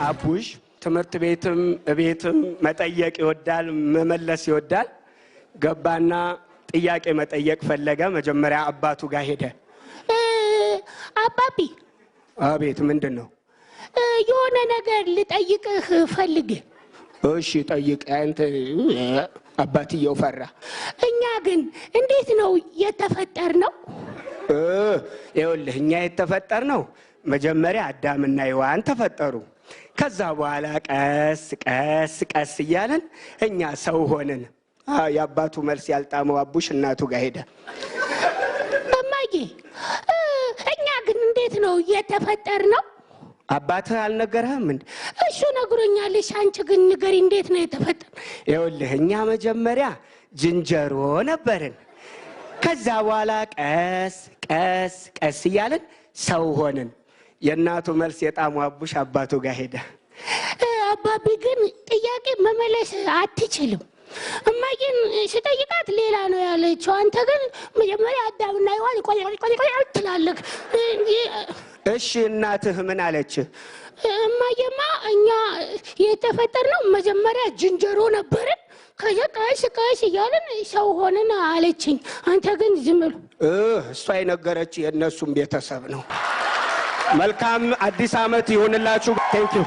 አቡሽ ትምህርት ቤትም መጠየቅ ይወዳል መመለስ ይወዳል ገባና ጥያቄ መጠየቅ ፈለገ መጀመሪያ አባቱ ጋር ሄደ አባቢ አቤት ምንድነው የሆነ ነገር ልጠይቅህ ፈልጌ እሺ ጠይቅ አንተ አባትየው ፈራ እኛ ግን እንዴት ነው የተፈጠርነው ይኸውልህ እኛ የተፈጠርነው መጀመሪያ አዳምና ሔዋን ተፈጠሩ ከዛ በኋላ ቀስ እያለን እኛ ሰው ሆነን ያባቱ መልስ ያልጣመው አቡሽ እናቱ ጋር ሄደ እማዬ እኛ ግን እንዴት ነው የተፈጠርነው አባትህ አልነገረህም እንዴ እሱ ነግሮኛል አንቺ ግን ንገሪ እንዴት ነው የተፈጠር ይኸውልህ እኛ መጀመሪያ ዝንጀሮ ነበርን ከዛ በኋላ ቀስ እያለን ሰው ሆነን የእናቱ መልስ የጣመው አቡሽ አባቱ ጋር ሄደ አባቢ ግን ጥያቄ መመለስ አትችልም እማዬን ስጠይቃት ሌላ ነው ያለችው አንተ ግን መጀመሪያ አዳምና ሔዋን ቆይ ትላለህ እሺ እናትህ ምን አለች እማዬማ እኛ የተፈጠርነው መጀመሪያ ዝንጀሮ ነበርን ከዛ ቀስ እያለን ሰው ሆነን አለችኝ አንተ ግን ዝም ብሎ እሷ የነገረች የእነሱም ቤተሰብ ነው መልካም አዲስ አመት ይሁንላችሁ ቴንክ ዩ